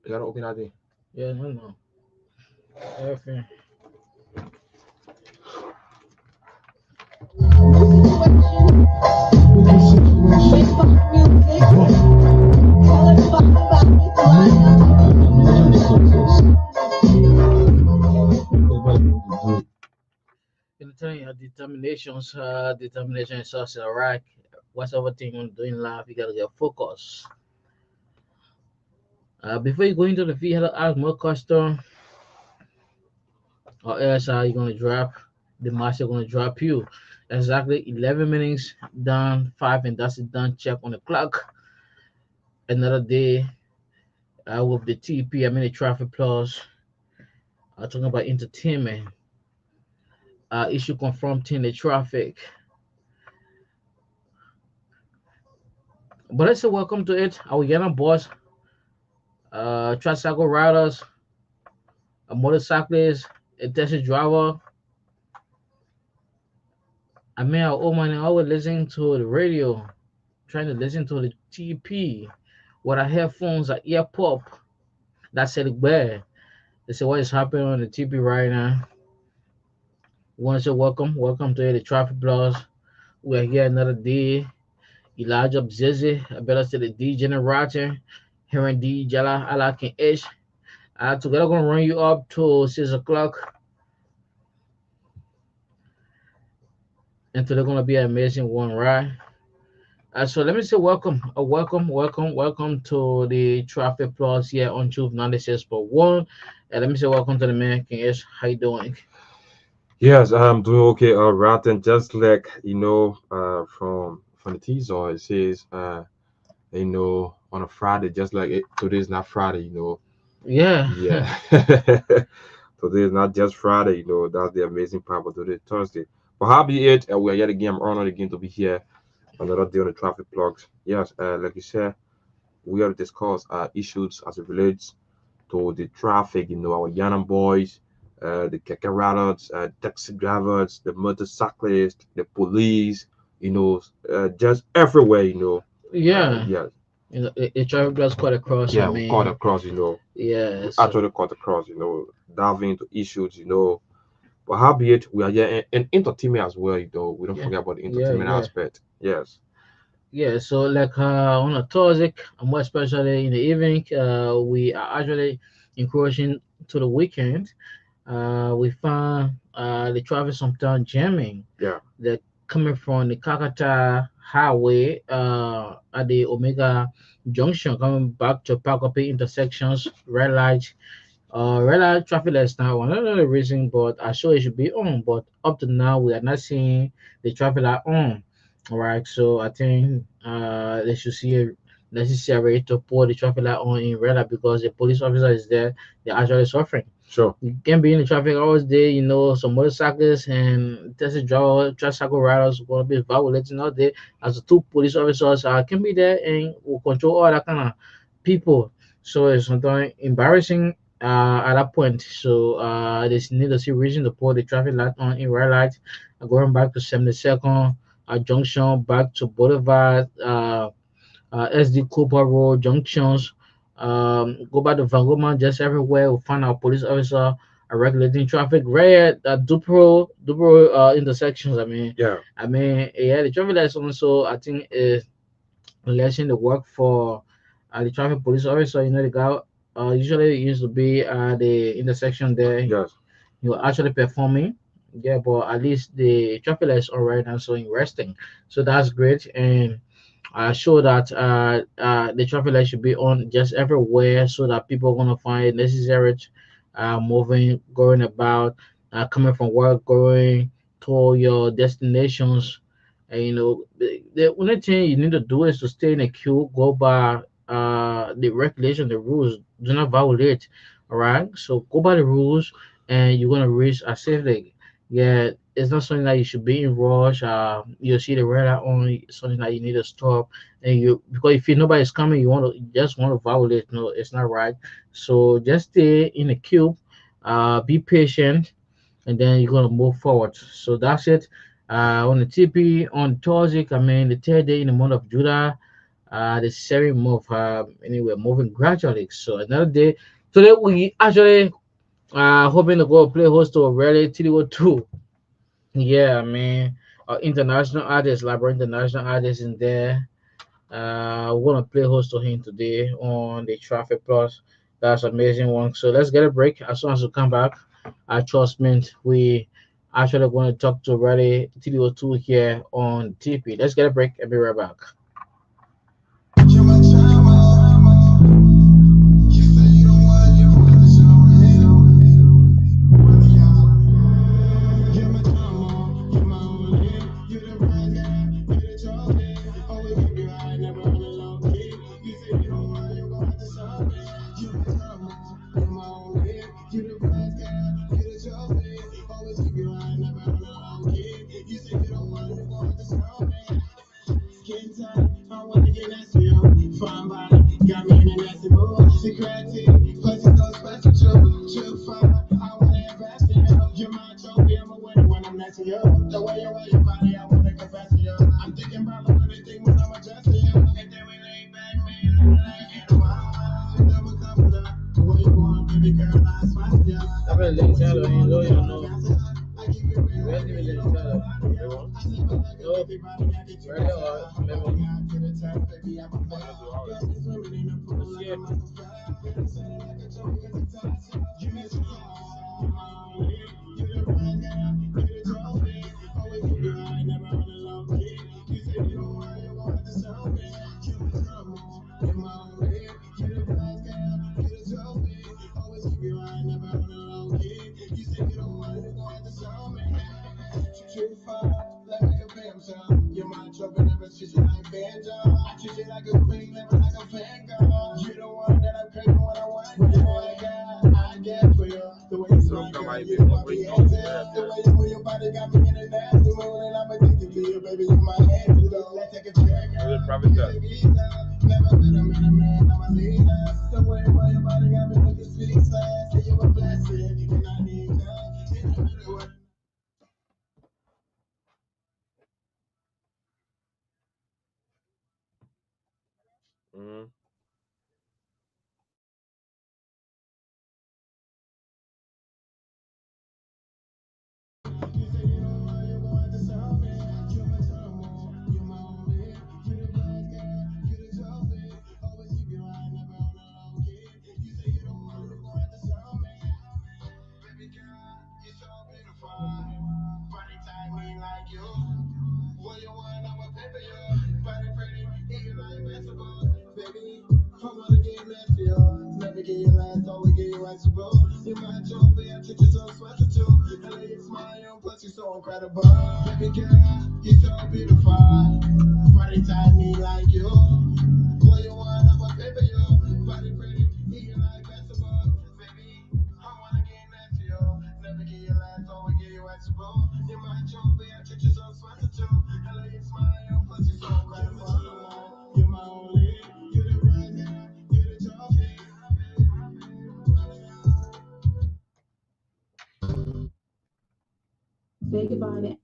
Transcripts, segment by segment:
You gotta open that thing. Yeah, no. Everything. You know, telling your determination is success, alright? Whatever thing you want to do in life, you gotta get focused. Before you go into the field, you have to ask more question, or else you're gonna drop the master gonna drop you. Exactly 11 minutes done, five, and that's it done. Check on the clock. Another day with the TP, I mean the Traffic Plus. Talking about entertainment, issue confronting the traffic. But let's say welcome to it. Our young boss, tricycle riders, a motorcyclist, a taxi driver. I mean, our old man always listening to the radio, trying to listen to the TP with our headphones, our ear pop. That's it, bad. They say what is happening on the TP right now. We want to say welcome to the Traffic Plus. We're here another day. Elijah Bzizi, I better say the D generator, here in D Jala Alakin Ish. Together gonna run you up to 6 o'clock, and today gonna be an amazing one, right? So let me say welcome to the Traffic Plus here on Truth 96.1. And let me say welcome to the man King Ish. How you doing? Yes, I'm doing okay. Rotten, just like from the teaser, it says on a Friday, just like today's not Friday. Yeah, Yeah. Today is not just Friday. That's the amazing part. But today is Thursday. But happy it, we are yet again. I'm honored again to be here another day on the traffic plugs. Yes, like you said, we are to discuss issues as it relates to the traffic. Our Yanam boys, the keke riders, taxi drivers, the motorcyclists, the police. Just everywhere. yeah. Yeah, The traffic does cut across. I yeah, we cut mean, across. We yeah. So actually cut across. Diving into issues. But howbeit, we are here and entertainment as well. We don't yeah, forget about the yeah, entertainment yeah. aspect. Yes. Yeah, so like on a Thursday, and more especially in the evening, we are actually encroaching to the weekend. We found the traffic sometimes jamming. Yeah. They're coming from the Kakata Highway at the Omega Junction, coming back to Pakope intersections, red light traffic lights now. I don't know the reason, but I sure it should be on. But up to now, we are not seeing the traffic light on. All right, so I think they should see a necessary to put the traffic light on in red light because the police officer is there. They're actually suffering. Sure. You can be in the traffic all day, some motorcyclists and taxi driver, tricycle riders gonna be violating all day. As the two police officers can be there and will control all that kind of people. So it's sometimes embarrassing at that point. So they need to see reason to put the traffic light on in red light, going back to 72nd junction, back to Boulevard, SD Cooper Road junctions. Go back to Vangoma, just everywhere. We'll find our police officer regulating traffic. Red, Dupro intersections. Yeah. Yeah, the traffic lights also I think is letting the work for the traffic police officer. The guy usually used to be the intersection there. Yes. You're actually performing. Yeah, but at least the traffic lights are right now, so in resting. So that's great. And show that the traffic light should be on just everywhere so that people are gonna find it necessary moving, going about, coming from work, going to your destinations. And the only thing you need to do is to stay in a queue, go by the regulation, the rules. Do not violate. All right, so go by the rules, and you're gonna reach a safely. Yeah, it's not something that you should be in rush. You see the red light on, something that you need to stop, and you because if you nobody's coming, you just want to violate. No, it's not right. So just stay in the queue, be patient, and then you're gonna move forward. So that's it. On the TP on Thursday, I mean the third day in the month of July. the same move. Anyway, moving gradually. So another day. Today we actually hoping to go play host to a rally TDO2. Yeah, I mean, international artists, Labra international artists in there. We're gonna play host to him today on the Traffic Plus. That's amazing one. So let's get a break. As soon as we come back, trust me, we actually going to talk to Rally TDO2 here on TP. Let's get a break and be right back. Mm-hmm. Say goodbye to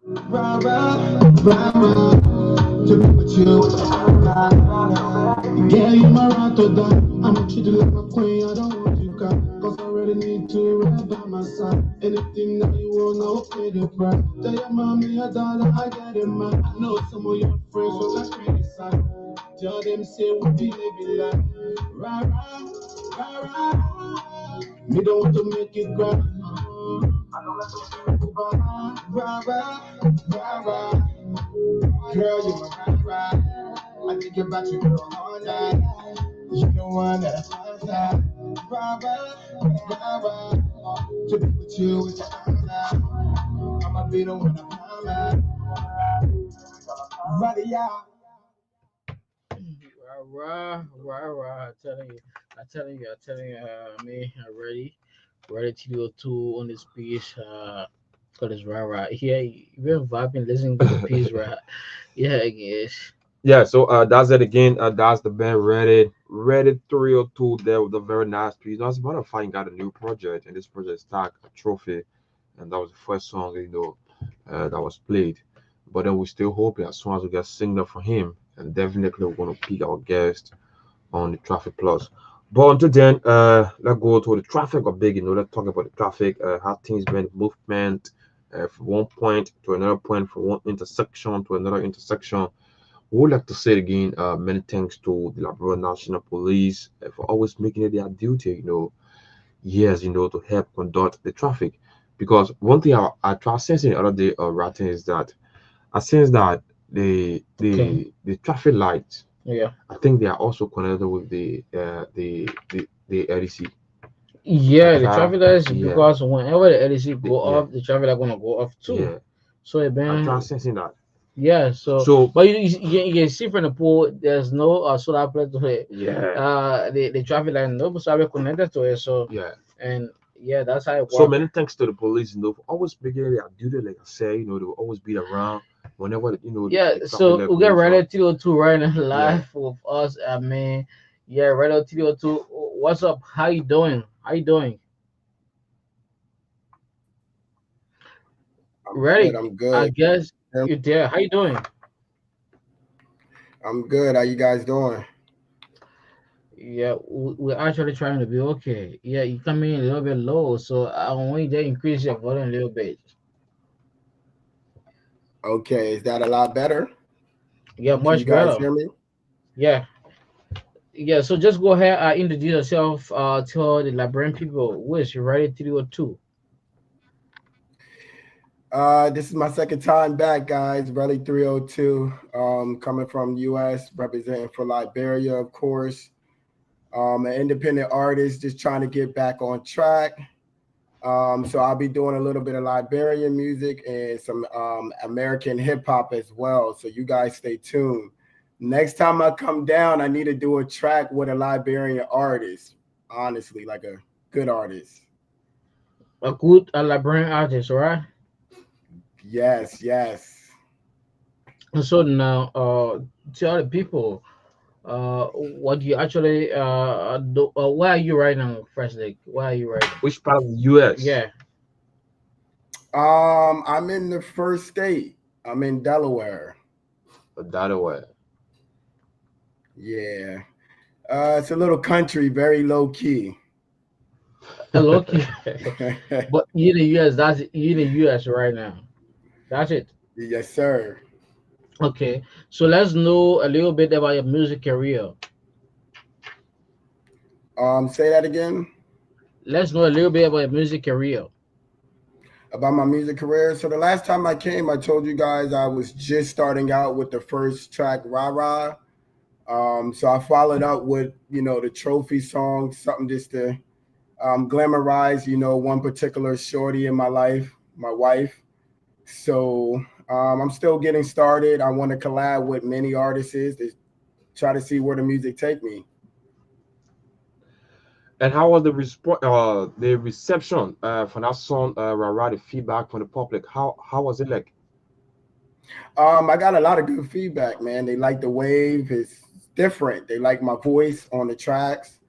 Rah, rah, rah, rah. To be with you is yeah, you my right to die. I'ma treat you like my queen, I don't want you cry. Cause I really need to ride by my side. Anything that you want, I'll pay the price. Tell your mommy a dollar, I get it, man. I know some of your friends will not criticize. Tell them, say, we be living life. Rah, rah, rah, rah. Me don't want to make it cry. I don't let them rah, rah, rah, rah, rah. Girl, you my rah, rah. I think about you, girl, all night. You the one that I find out. Rah, rah, rah, rah. To be with you is the honor. I'ma be the one I find out. Ready, yeah. Rah, rah, rah. I'm telling you, me, I'm ready to do two on this piece. Call this rah rah. Yeah, you've been vibing, listening to the piece, right? Yeah, I guess. Yeah, so that's it again. That's the band Reddit 302 there with a very nice piece. As a matter of fact, got a new project, and this project is tagged a trophy, and that was the first song that was played. But then we still hoping as soon as we get signal for him, and definitely we're gonna pick our guest on the Traffic Plus. But until then, let's go to the traffic of big. Let's talk about the traffic. How things been movement from one point to another point, from one intersection to another intersection. We would like to say again, many thanks to the Labrador National Police for always making it their duty, yes, to help conduct the traffic. Because one thing I tried sensing the other day, writing is that I sense that the Okay. the traffic lights, Yeah. I think they are also connected with the LEC. I Yeah, the try, traffic lights yeah, because whenever the LEC go yeah, off, the traffic light gonna go off too. yeah. So it I try been sensing that. yeah. So So but you can see from the pool, there's no solar plate to it. yeah, The traffic light no solar connected to it. So yeah. and yeah, that's how it So works. many thanks to the police, for always making their duty, like I say, they will always be around whenever Yeah, the traffic so light we got goes on. Radio 202 right now Yeah, live with us. I mean, yeah, Radio 202. What's up? How you doing? How you doing? I'm good. Ready? I'm I good. guess you're there. How you doing? I'm good. How you guys doing? Yeah, we're actually trying to be okay. Yeah, you come in a little bit low, so I want you to increase your volume a little bit. Okay, is that a lot better? Yeah, Can you much guys better. hear me? Yeah, yeah. So just go ahead. Introduce yourself. Tell the Liberian people who is Ready 302. This is my second time back, guys. Rally 302, coming from US, representing for Liberia, of course. An independent artist, just trying to get back on track. So I'll be doing a little bit of Liberian music and some American hip hop as well. So you guys stay tuned. Next time I come down, I need to do a track with a Liberian artist. Honestly, like a good artist. A good Liberian artist, right? Yes, yes. And so now, tell the people, what do you actually do? Where are you right now, Fresh Lake? Where are you right now? which part of the U.S.? Yeah. I'm in the first state. I'm in Delaware. That way. Yeah. It's a little country, very low key. Lucky. But you in the US, you in the US right now. That's it. Yes, sir. Okay. So let's know a little bit about your music career. Say that again Let's know a little bit about your music career. about my music career. So the last time I came, I told you guys I was just starting out with the first track, Rah Rah. So I followed up with, the trophy song, something just to glamorize, one particular shorty in my life, my wife. So I'm still getting started. I want to collab with many artists to try to see where the music take me. And how was the reception for that song, Rara, the feedback from the public? How was it like? I got a lot of good feedback, man. They like the wave. It's different. They like my voice on the tracks.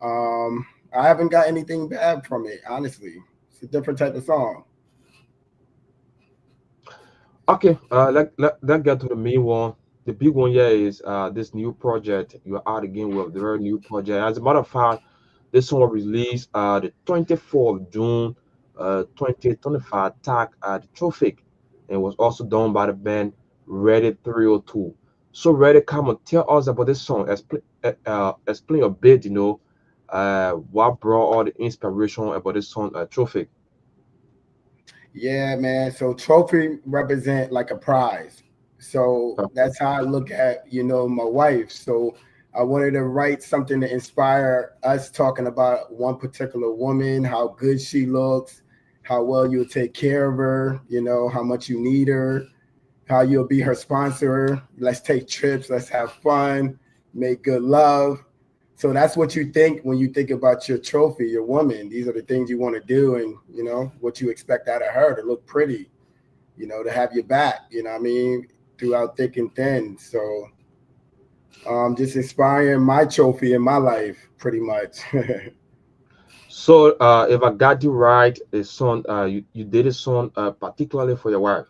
Um, I haven't got anything bad from it, honestly. It's a different type of song. Okay, let get to the main one. The big one here is this new project. You're out again with the very new project. As a matter of fact, this one was released the 24th of June 2025 tag at the Trophic, and was also done by the band Ready 302. So Ready, come and tell us about this song. Explain a bit, what brought all the inspiration about this song Trophic. Yeah, man. So trophy represent like a prize. So Okay. that's how I look at, my wife. So I wanted to write something to inspire us talking about one particular woman, how good she looks, how well you'll take care of her, how much you need her, how you'll be her sponsor. Let's take trips, let's have fun, make good love. So that's what you think when you think about your trophy, your woman. These are the things you want to do, and what you expect out of her to look pretty, to have your back, what I mean, throughout thick and thin. So just inspiring my trophy in my life, pretty much. So, if I got you right, a song, you did a song particularly for your wife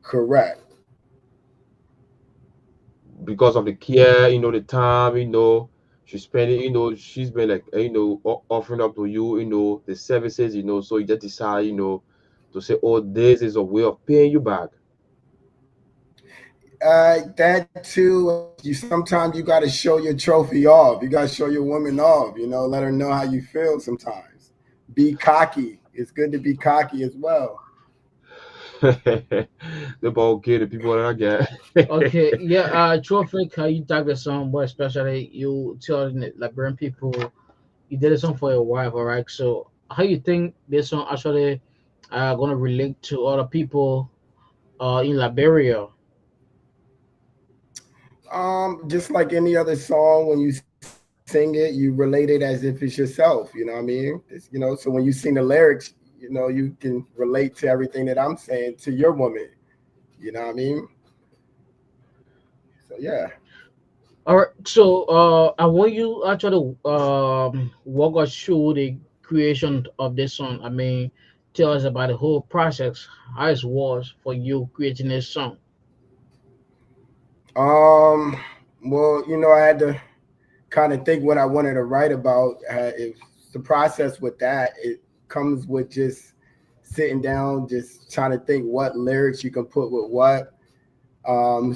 Correct. because of the care, the time, she spent it, she's been like, offering up to you, the services, so you just decide, to say, oh, this is a way of paying you back. That too. You sometimes you got to show your trophy off. You got to show your woman off. Let her know how you feel. Sometimes be cocky. It's good to be cocky as well. The ball okay, the people that I get. Okay, yeah, Trophy, you tag the song, but especially you telling the Liberian people you did a song for your wife, all right? So how you think this song actually gonna relate to other people in Liberia? Just like any other song, when you sing it, you relate it as if it's yourself. You know what I mean? So when you sing the lyrics, you can relate to everything that I'm saying to your woman. You know what I mean? So yeah. All right, so I want you actually walk us through the creation of this song. I mean, tell us about the whole process, how it was for you creating this song. Um. Well, I had to kind of think what I wanted to write about. If the process with that, it comes with just sitting down, just trying to think what lyrics you can put with what.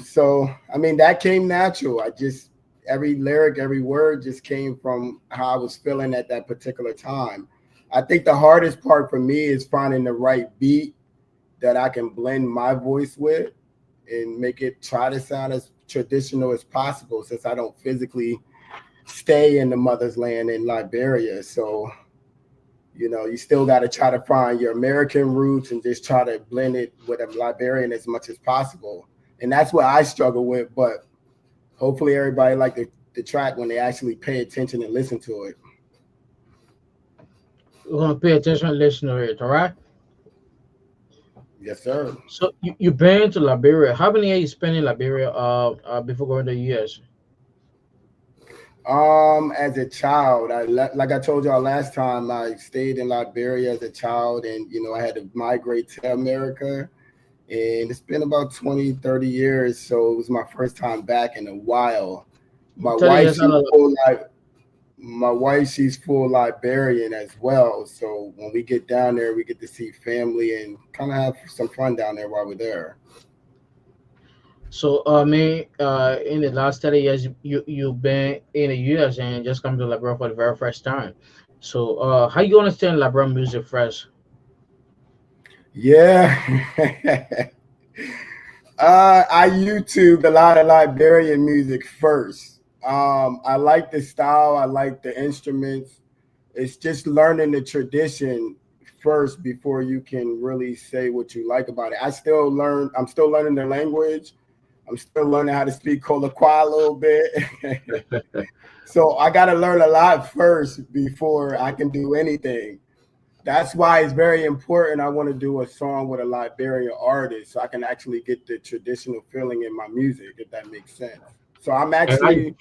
So I mean that came natural. I just every lyric, every word just came from how I was feeling at that particular time. I think the hardest part for me is finding the right beat that I can blend my voice with and make it try to sound as traditional as possible since I don't physically stay in the mother's land in Liberia. So, you still got to try to find your American roots and just try to blend it with a Liberian as much as possible. And that's what I struggle with. But hopefully, everybody like the track when they actually pay attention and listen to it. We're gonna pay attention and listen to it, all right? Yes, sir. So you've been to Liberia. How many years you spent in Liberia before going to the US? As a child, like I told y'all last time, I stayed in Liberia as a child, and I had to migrate to America, and it's been about 20, 30 years. So it was my first time back in a while. My 30 wife, years out she's of full my wife, she's full Liberian as well. So when we get down there, we get to see family and kind of have some fun down there while we're there. so me in the last 30 years you've been in the US and just come to Liberia for the very first time. So how you understand Liberian music first? Yeah. I YouTube a lot of Liberian music first. I like the style. I like the instruments. It's just learning the tradition first before you can really say what you like about it. I'm still learning the language. I'm still learning how to speak Kolokwa a little bit. So I got to learn a lot first before I can do anything. That's why it's very important. I want to do a song with a Liberian artist so I can actually get the traditional feeling in my music, if that makes sense. So And I,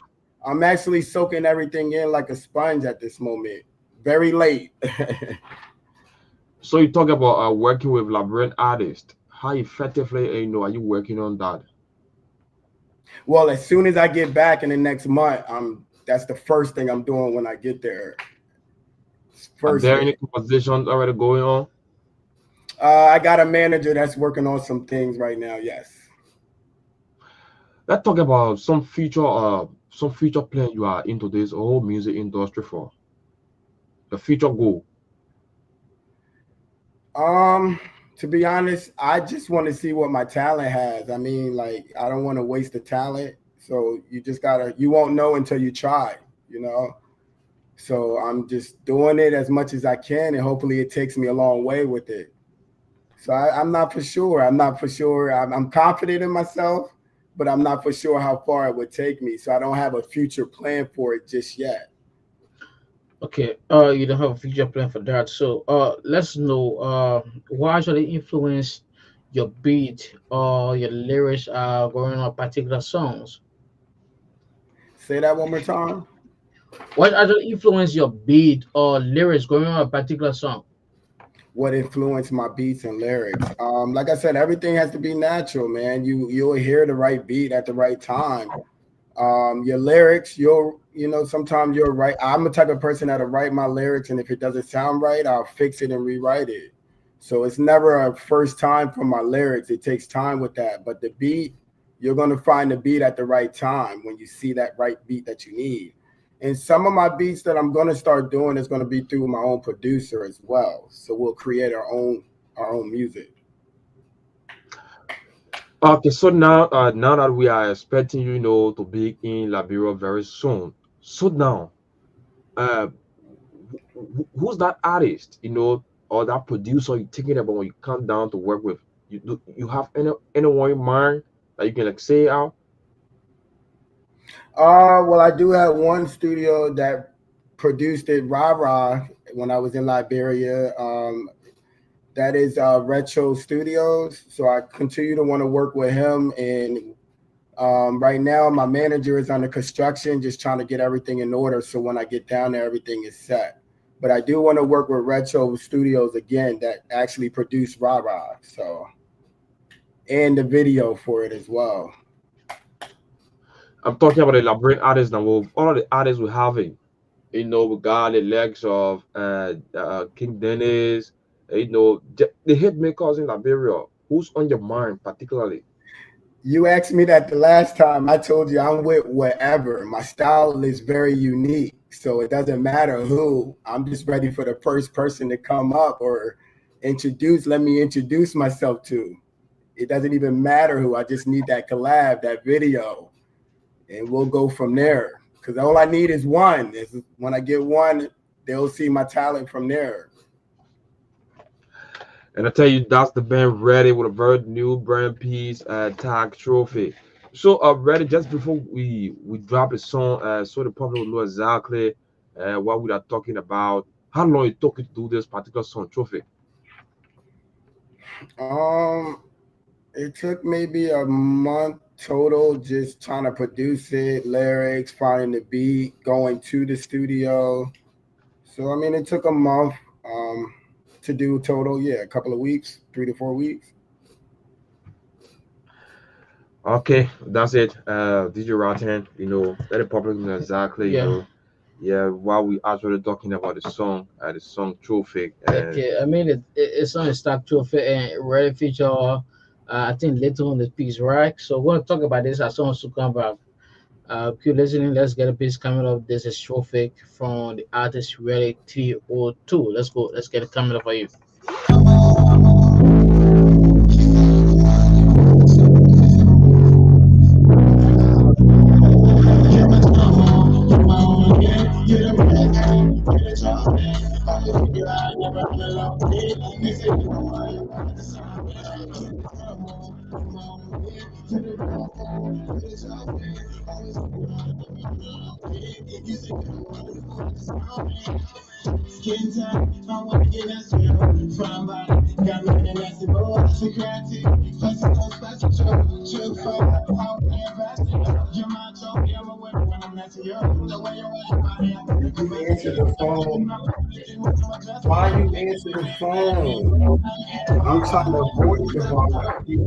I'm actually soaking everything in like a sponge at this moment. Very late. so you talk about working with Liberian artists. how effectively are you working on that? Well, as soon as I get back in the next month, that's the first thing I'm doing when I get there. Are First there any thing. conversations already going on? I got a manager that's working on some things right now. Yes. Let's talk about some future plan you are into this whole music industry for. The future goal. Um, to be honest, I just want to see what my talent has. I mean, like, I don't want to waste the talent. So you won't know until you try, you know? So I'm just doing it as much as I can, and hopefully it takes me a long way with it. So I'm not for sure. I'm not for sure. I'm confident in myself, but I'm not for sure how far it would take me. So I don't have a future plan for it just yet. Okay, you don't have a future plan for that. So, let's know what actually influenced your beat or your lyrics going on particular songs. Say that one more time. What actually influenced your beat or lyrics going on a particular song? What influenced my beats and lyrics? Like I said, everything has to be natural, man. You'll hear the right beat at the right time. Your lyrics, sometimes you'll write. I'm the type of person that'll write my lyrics, and if it doesn't sound right, I'll fix it and rewrite it. So it's never a first time for my lyrics. It takes time with that. But the beat, you're gonna find the beat at the right time when you see that right beat that you need. And some of my beats that I'm gonna start doing is gonna be through my own producer as well. So we'll create our own music. Okay, so now that we are expecting to be in Liberia very soon. So now, uh, who's that artist, or that producer you're thinking about when you come down to work with? You have anyone in mind that you can like say out? Well, I do have one studio that produced it, Rah, when I was in Liberia. That is Retro Studios. So I continue to want to work with him. And right now, my manager is under construction, just trying to get everything in order. So when I get down there, everything is set. But I do want to work with Retro Studios again, that actually produced Rah. So, and the video for it as well. I'm talking about the Liberian artists now. With all of the artists we're having, we got the legs of King Dennis, the hit makers in Liberia. Who's on your mind particularly? You asked me that the last time. I told you I'm with whatever. My style is very unique. So it doesn't matter who. I'm just ready for the first person to come up or let me introduce myself to. It doesn't even matter who. I just need that collab, that video, and we'll go from there. Because all I need is one. When I get one, they'll see my talent from there. And I tell you, that's the band Ready with a very new brand piece, tag trophy. So, Ready, just before we drop the song, so the public will know exactly what we are talking about. How long it took you to do this particular song, trophy? Um, it took maybe a month total, just trying to produce it, lyrics, finding the beat, going to the studio. So I mean, it took a month to do total. Yeah, a couple of weeks, 3 to 4 weeks. Okay, that's it. DJ Rotten, let the public know exactly, Yeah. yeah, what we actually talking about the song Trophy. And Okay, I mean it's on the stock to and ready feature. I think later on the piece, right? So we're gonna talk about this as soon as to come back. Keep listening. Let's get a piece coming up. This is Trophic from the artist Ready 302. Let's go. Let's get it coming up for you. Skin tight, I wanna get that smell. Fine body, got me in that boy. Security, special, special, chill fire. Out there, fast. You're my talk, I'm a winner when I'm Answer the phone. Why you answer the phone? I'm trying to avoid the phone. You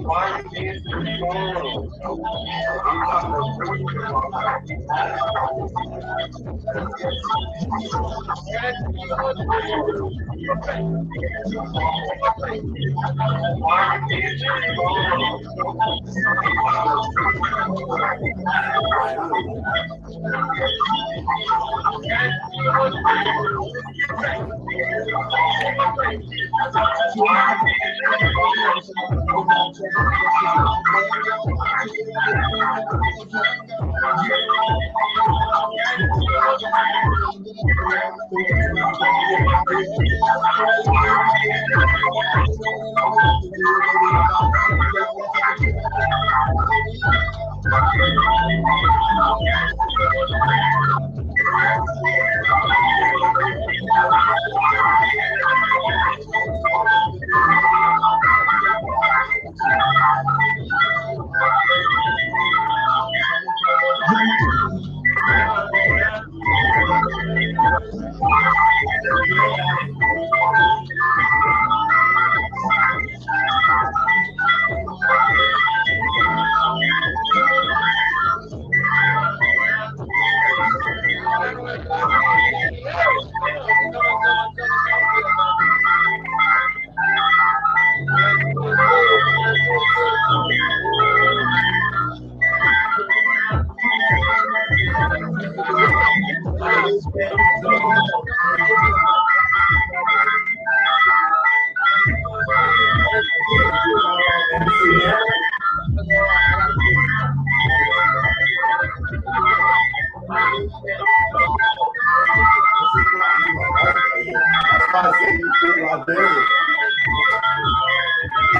why you answer the phone? I'm trying to avoid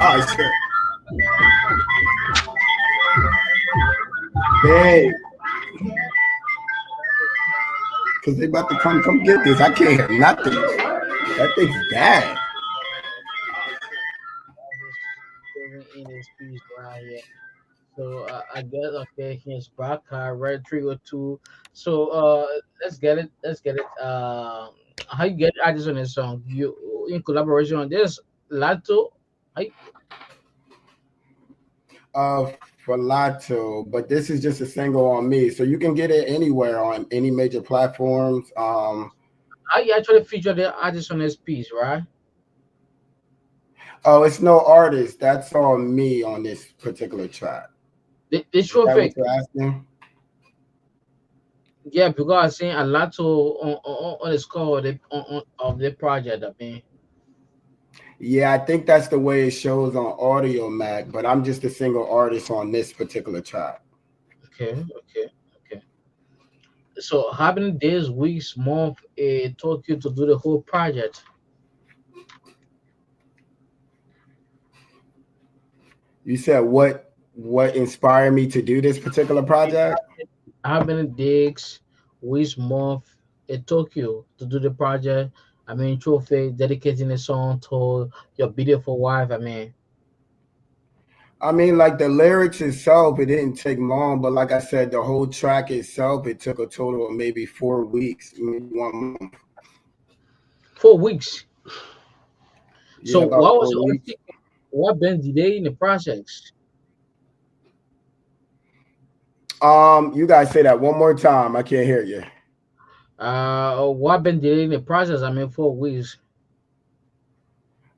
oh shit. Babe. Cause they about to come get this. I can't hear nothing. That thing's bad. In this piece right here. So I guess okay, here's Baka Red 302. So let's get it. Let's get it. How you get artists on this song? You in collaboration on this Lato? I For Lato, but this is just a single on me. So you can get it anywhere on any major platforms. I actually featured the artist on this piece, right? Oh, it's no artist. That's on me on this particular track. The Is show that what fake. you're asking? Yeah, because I seen a lot on the score of of the project. I mean, Yeah, I think that's the way it shows on Audio Mac, but I'm just a single artist on this particular track. okay. So how many days, weeks, month it took you to do the whole project? You said what inspired me to do this particular project? How many days, weeks, month it took you to do the project? I mean, trophy dedicating a song to your beautiful wife. I mean, I mean, like the lyrics itself, it didn't take long, but like I said, the whole track itself, it took a total of maybe 4 weeks, maybe 1 month. 4 weeks. So Yeah, about what was 4 weeks. what been delay in the process? You guys say that one more time. I can't hear you. What been delay in the process? I mean, 4 weeks.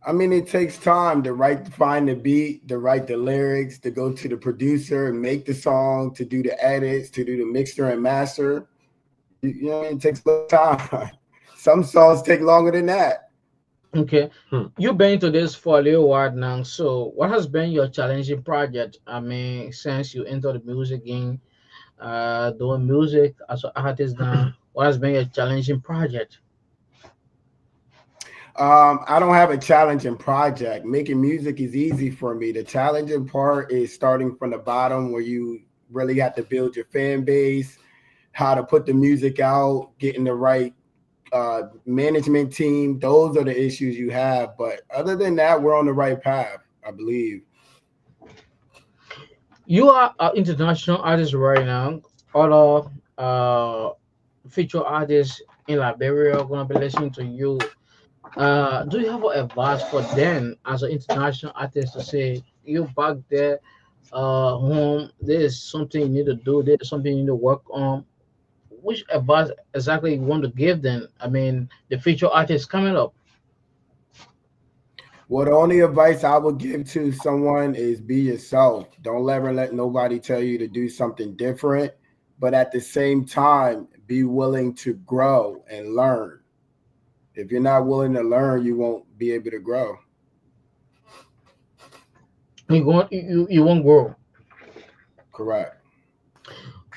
I mean, it takes time to find the beat, to write the lyrics, to go to the producer and make the song, to do the edits, to do the mixer and master. You know, it takes a little time. Some songs take longer than that. Okay, Hmm. you've been to this for a little while now. So, what has been your challenging project? I mean, since you entered the music game, doing music as an artist now, what has been your challenging project? I don't have a challenging project. Making music is easy for me. The challenging part is starting from the bottom where you really have to build your fan base, how to put the music out, getting the right management team. Those are the issues you have. But other than that, we're on the right path, I believe. You are an international artist right now. Other feature artists in Liberia are gonna be listening to you. Do you have a advice for them as an international artist to say you back there home? There's something you need to do. There's something you need to work on. Which advice exactly you want to give them? I mean, the feature artists coming up. Well, the only advice I would give to someone is be yourself. Don't ever let nobody tell you to do something different. But at the same time, be willing to grow and learn. If you're not willing to learn, you won't be able to grow. You won't grow. Correct.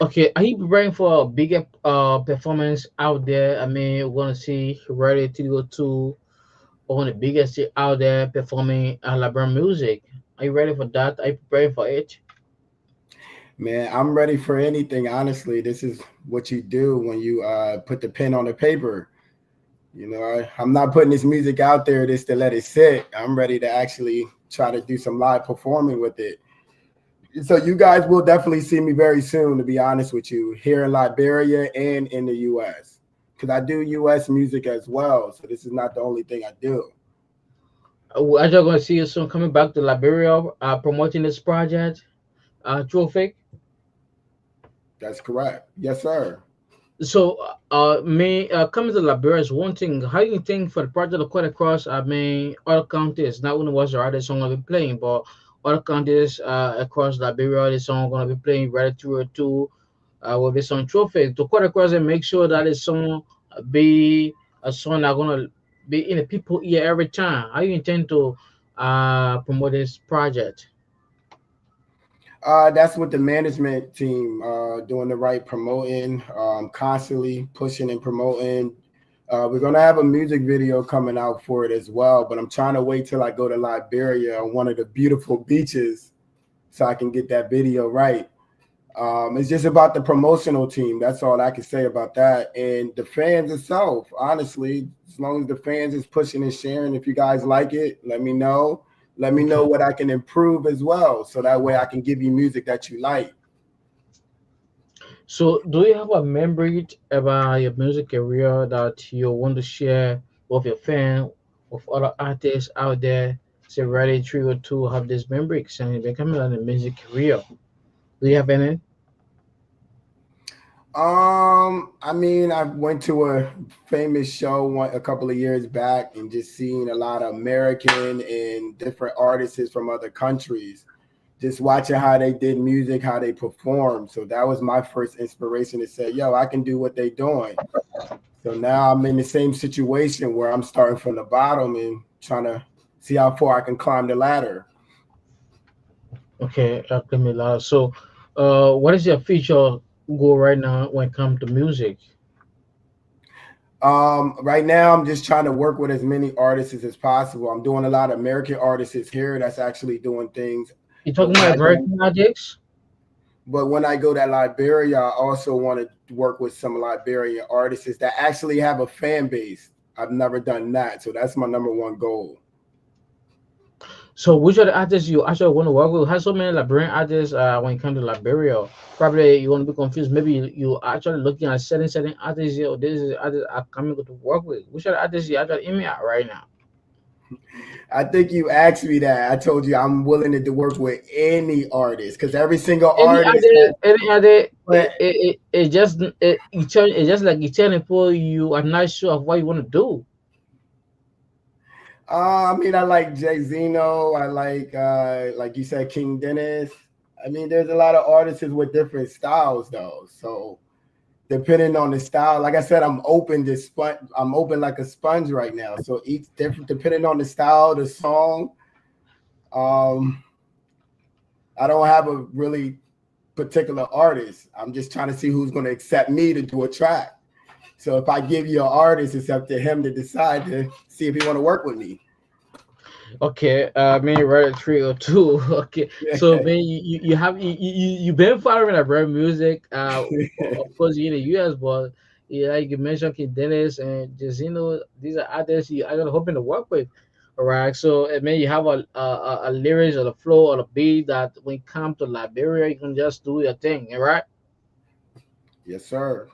Okay, are you preparing for a bigger performance out there? I mean, we're gonna see Ready to Go to one of the biggest out there performing Alabama music. Are you ready for that? Are you preparing for it? Man, I'm ready for anything. Honestly, this is what you do when you put the pen on the paper. I'm not putting this music out there just to let it sit. I'm ready to actually try to do some live performing with it. So you guys will definitely see me very soon, to be honest with you, here in Liberia and in the US. Because I do US music as well. So this is not the only thing I do. We're just gonna see you soon coming back to Liberia, promoting this project, Trophic. That's correct. Yes, sir. So, me coming to Liberia is one thing. How do you think for the project to cut across? I mean, other counties, not only was the artist song gonna be playing, but other counties across Liberia, the song gonna be playing right through or two with this song Trophy to cut across and make sure that this song be a song that gonna be in the people ear every time. How you intend to promote this project? That's what the management team doing the right promoting, constantly pushing and promoting. We're gonna have a music video coming out for it as well, but I'm trying to wait till I go to Liberia on one of the beautiful beaches so I can get that video right. It's just about the promotional team. That's all I can say about that. And the fans itself, honestly, as long as the fans is pushing and sharing, if you guys like it, let me know. Let me know Okay. what I can improve as well. So that way I can give you music that you like. So, do you have a memory about your music career that you want to share with your fan, with other artists out there? Say, ready, three or two have this memory and becoming on a music career. Do you have any? I mean, I went to a famous show a couple of years back and just seeing a lot of American and different artists from other countries. Just watching how they did music, how they performed. So that was my first inspiration to say, yo, I can do what they doing. So now I'm in the same situation where I'm starting from the bottom and trying to see how far I can climb the ladder. Okay, Camila. So, what is your future goal right now when it comes to music? Right now, I'm just trying to work with as many artists as possible. I'm doing a lot of American artists here that's actually doing things. You But talking when about I go, American projects? but when I go to Liberia, I also want to work with some Liberian artists that actually have a fan base. I've never done that, so that's my number one goal. So, which are the artists you actually want to work with? Has so many Liberian artists when it comes to Liberia? Probably you want to be confused. Maybe you actually looking at certain artists. You know, this is artists are coming to work with. Which are the artists you actually aiming at right now? I think you asked me that. I told you I'm willing to work with any artist because every single artist has. Any other, But it's just like you telling people you are not sure of what you want to do. I mean, I like Jay Zeno. I like you said, King Dennis. I mean, there's a lot of artists with different styles, though. So depending on the style, like I said, I'm open like a sponge right now. So each different, depending on the style, the song. Um, I don't have a really particular artist. I'm just trying to see who's going to accept me to do a track. So if I give you an artist, it's up to him to decide to see if he want to work with me. Okay, maybe right three or two. Okay, so man, you've been following Liberian music. Of course, you're in the US, but Yeah, you can mention Kid Dennis and just these are artists you are hoping to work with. All right, so and then you have a lyrics or the flow or the beat that when it comes to Liberia, you can just do your thing. All right, Yes, sir.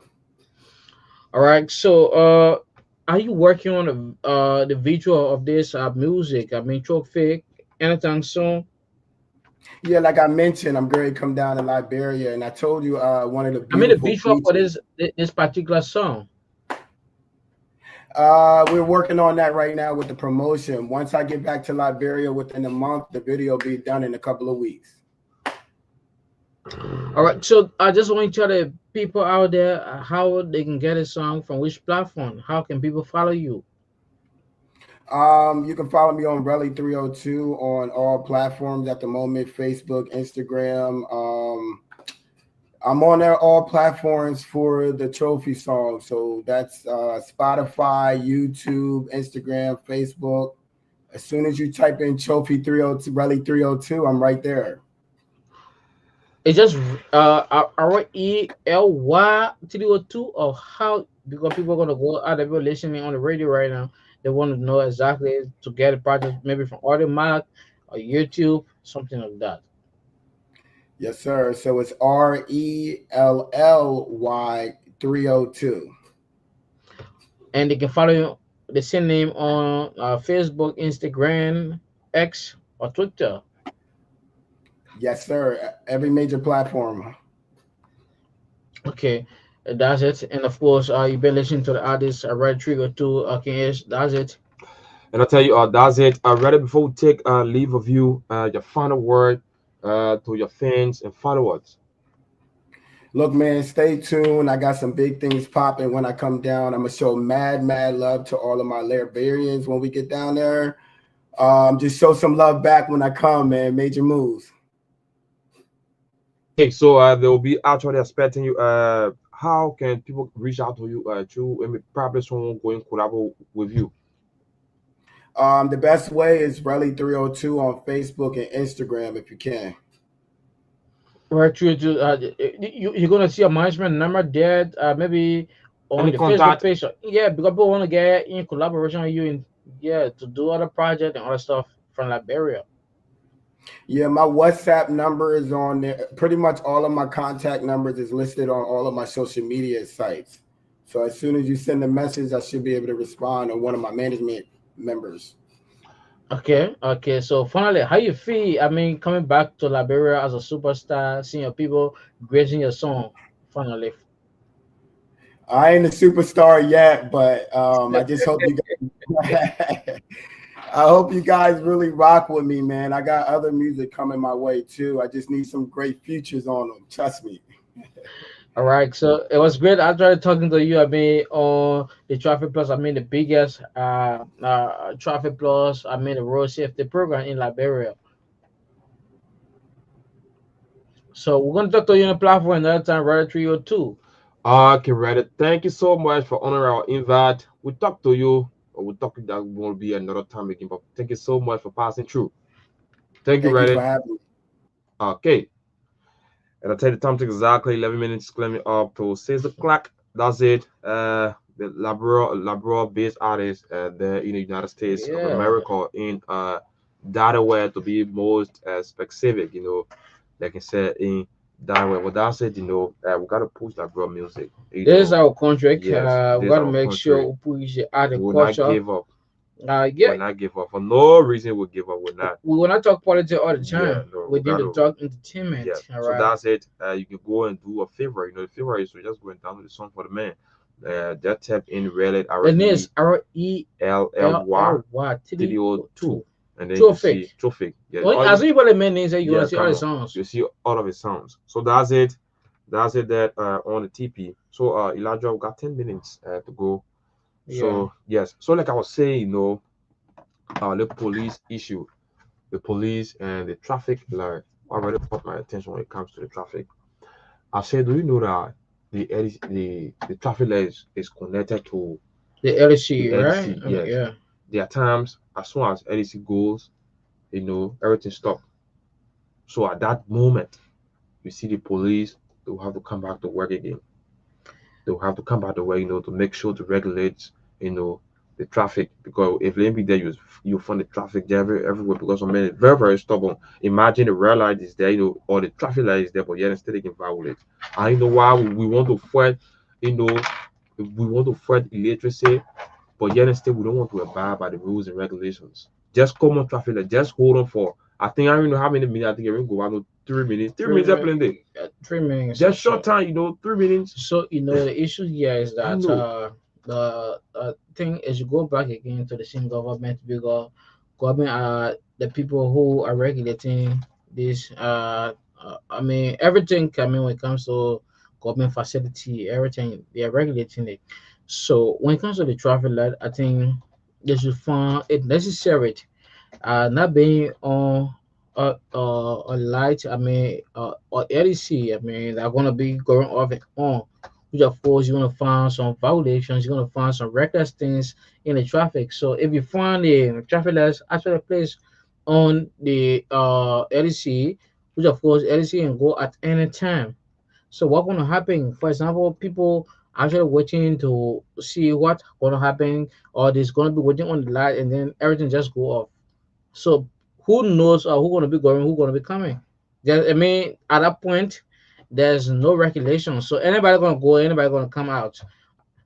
all right. So are you working on the visual of this music? I mean, Trophy anytime soon? Yeah, like I mentioned, I'm going to come down to Liberia, and I told you one of the I mean, the beautiful visual for beaches. this particular song. We're working on that right now with the promotion. Once I get back to Liberia within a month, the video will be done in a couple of weeks. All right, so I just want to tell the people out there how they can get a song from which platform. How can people follow you? You can follow me on Relly 302 on all platforms at the moment, Facebook, Instagram. I'm on there all platforms for the trophy song. So that's Spotify, YouTube, Instagram, Facebook. As soon as you type in Trophy 302, Relly 302, I'm right there. It's just RELY 302 or how because people are gonna go out there listening on the radio right now. They want to know exactly to get a project maybe from Audiomack or YouTube, something like that. Yes, sir. So it's RELLY 302. And they can follow you the same name on Facebook, Instagram, X, or Twitter. Yes, sir. Every major platform. Okay, that's it. And of course, you've been listening to the artist Red Trigger too. Okay, yes, that's it. And I tell you, that's it. Ready before we take leave of you, your final word to your fans and followers. Look, man, stay tuned. I got some big things popping when I come down. I'm gonna show mad love to all of my Liberians when we get down there. Just show some love back when I come, man. Major moves. Okay, so they will be actually expecting you. How can people reach out to you through probably someone going collaborate with you? The best way is Relly 302 on Facebook and Instagram if you can. Red Trigger, you're gonna see a management number there, maybe on Any the Facebook contact? page. Yeah, because people want to get in collaboration with you in yeah to do other project and other stuff from Liberia. Yeah, my WhatsApp number is on there. Pretty much all of my contact numbers is listed on all of my social media sites. So as soon as you send a message, I should be able to respond on one of my management members. Okay. So finally, how you feel? I mean, coming back to Liberia as a superstar, seeing your people grazing your song. Finally, I ain't a superstar yet, but I just hope you guys I hope you guys really rock with me, man. I got other music coming my way too. I just need some great features on them. Trust me. all right. So it was great. I tried talking to you. I mean, on the Traffic Plus. I mean, the biggest Traffic Plus. I mean, the road safety program in Liberia. So we're gonna talk to you on the platform another time, right? 302. Okay, Reddit. Thank you so much for honoring our invite. We'll talk to you, or we'll talk that will be another time again. But thank you so much for passing through. Thank you, Thank you for Reddit. having me. Okay. And I tell you the time to exactly 11 minutes, climbing up to 6 o'clock. That's it. The Labrador based artist there in the United States of Yeah. America in Delaware to be most specific, like I said, in Delaware. But that's it, we got to push Labrador music, This is our contract. Yes, We this is gotta our make sure country. we push the art We and will not culture. give up. Yeah, We'll not give up. For no reason we'll give up. We're not. we will not talk politics all the Yeah, time. no, We we need got to to. talk Yeah, entertainment. All so right. that's it. You can go and do a favor. The favor is to just go and download the song for the man. Just type in Reddit The name is RELLY RELLY Studio 2, 302. and then you Trophic. see Trophic. Yeah, When, all as you, you put the main names, you're yeah, gonna see all come the on. songs. You see all of his sounds. So that's it. That's it. That on the TP. So Elijah, we got 10 minutes to go. Yeah. So yes. So like I was saying, the police issue, the police and the traffic like already caught my attention when it comes to the traffic. I said, do you know that the traffic light is connected to The the LC, right? LDC? Yes. Yeah. There are times as soon as LDC goes, everything stops. So at that moment, you see the police, they will have to come back to work again. they'll have to come out the way, to make sure to regulate, the traffic. Because if they be there, you find the traffic there everywhere. Because some men is very very stubborn. Imagine the red light is there, or the traffic light is there, but yet instead they can violate. I know why we want to fight, you know, we want to fight illiteracy, but yet instead we don't want to abide by the rules and regulations. Just common traffic light, just hold on for. I think I don't know how many minutes. I think it will go out. 3 minutes. 3 minutes are plenty. 3 minutes. Just short time, 3 minutes. So the issue here is that No. the thing is you go back again to the same government because government are the people who are regulating this. I mean everything. I mean when it comes to government facility, everything they are regulating it. So when it comes to the traffic light, I think they should find it necessary not being on a light, I mean, or LEC, I mean, they're gonna be going off and on. Which of course you're gonna find some violations, you're gonna find some reckless things in the traffic. So if you find the traffic lights actually placed on the LEC, which of course LEC can go at any time. So what gonna happen? For example, people actually waiting to see what gonna happen, or there's gonna be waiting on the light, and then everything just go off. So who knows who gonna be going, who gonna be coming? I mean, at that point, there's no regulation. So anybody gonna go, anybody gonna come out.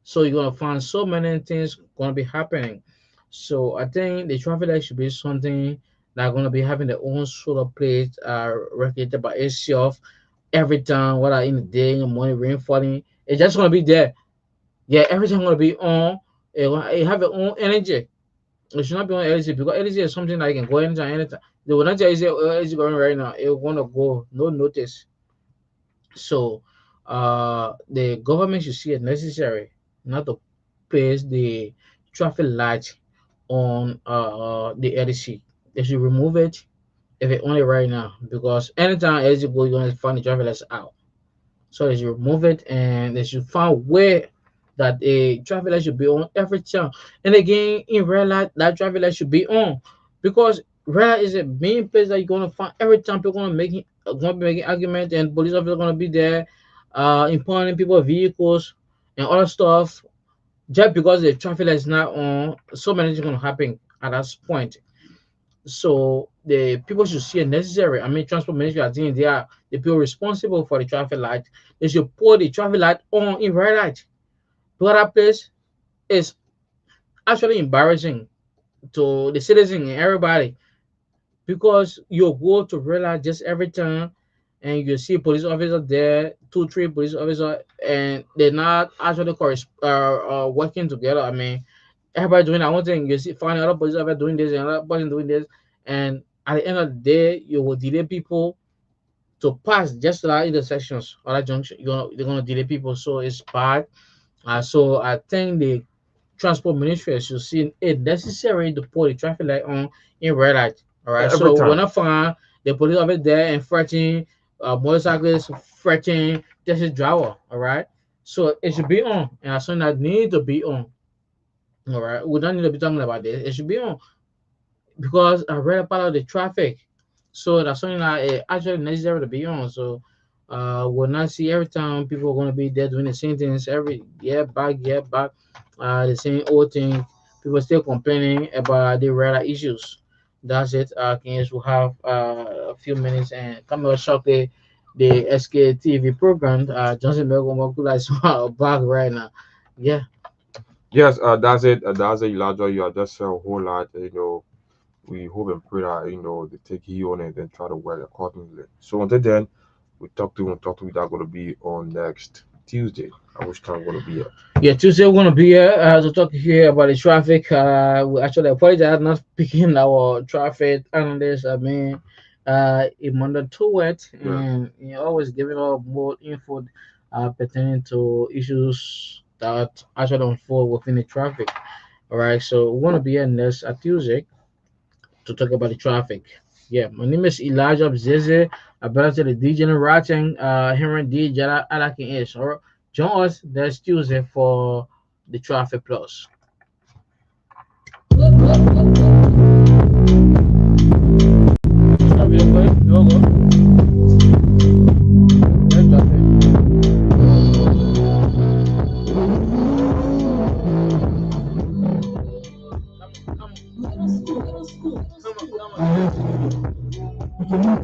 So you're gonna find so many things gonna be happening. So I think the traffic light should be something that gonna be having their own solar plate regulated by itself every time, whether in the day, in the morning, rain falling. It's just gonna be there. Yeah, everything gonna be on. It have its own energy. It should not be on LG because LG is something that you can go anytime, anytime. They will not tell you say, oh, LG going right now. It will want to go, no notice. So, the government should see it necessary not to place the traffic light on the LC. They should remove it if it only right now because anytime LG go, you're gonna find the traffic lights out. So they should remove it and they should find where that a traffic light should be on every time. And again, in real life, that traffic light should be on because red light is a main place that you're gonna find every time people gonna be making argument and police officers gonna be there, impounding people vehicles and other stuff. Just because the traffic light is not on, so many things gonna happen at that point. So the people should see it necessary. I mean, transport ministry, I think they are the people responsible for the traffic light. They should put the traffic light on in red light. Because that place is actually embarrassing to the citizen and everybody because you go to red light just every time and you see police officer there, two, three police officers, and they're not actually working together. I mean, everybody doing that one thing. You see, find another police officer doing this and another person doing this, and at the end of the day, you will delay people to pass just like intersections or that junction. They're gonna delay people, so it's bad. So I think the transport ministry should see it necessary to put the traffic light on in red light. All right. Every So time. when I find the police over there and threatening motorcyclists, threatening taxi driver. All right. So it should be on, and as soon as need to be on. All right. We don't need to be talking about this. It should be on because I read about the traffic. So that's something that it actually necessary to be on. So we'll not see every time people are gonna be there doing the same things every year back, the same old thing. People still complaining about the radar issues. That's it. Kings will have a few minutes and come over shortly. The SK TV program, Johnson Melgomokula is back right now. Yeah. Yes, that's it. That's it, Elijah. You are just a whole lot. We hope and pray that they take heed on it and try to work accordingly. So until then, we are going to be on next Tuesday. I wish time going to be here. Yeah, Tuesday we're gonna be here to talk here about the traffic. We actually apologize not picking our traffic analyst. I mean, Emmanuel Towet, and always giving us more info pertaining to issues that actually unfold within the traffic. All right, so we're gonna be here next Tuesday to talk about the traffic. Yeah, my name is Elijah Bzeze. I better to the DJ Writing, Henry D. Jada Alakin is. All right. Join us next Tuesday for the Traffic Plus. Stop it, boy. You'll go.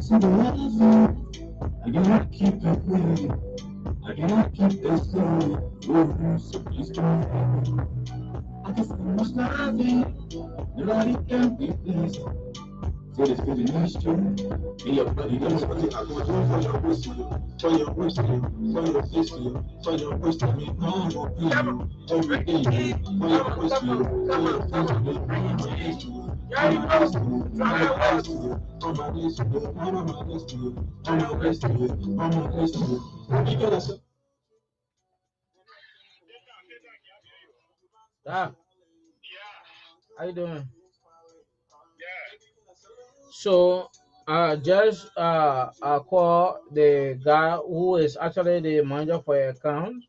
to the level. I cannot keep it moving. I cannot keep this going. Oh, so please don't hurt me. I can so much loving. Nobody can be pleased. So this feeling is true. Me your body knows what I go do for your whiskey, for your whiskey, for your whiskey, for your whiskey. Me I will be you every day. For your whiskey, for your whiskey, for my whiskey. I'm a whiskey, I'm a whiskey, I'm a whiskey, I'm a whiskey, I'm a whiskey, I'm a whiskey. You gotta say. Ah, how you doing? So, just call the guy who is actually the manager for your account.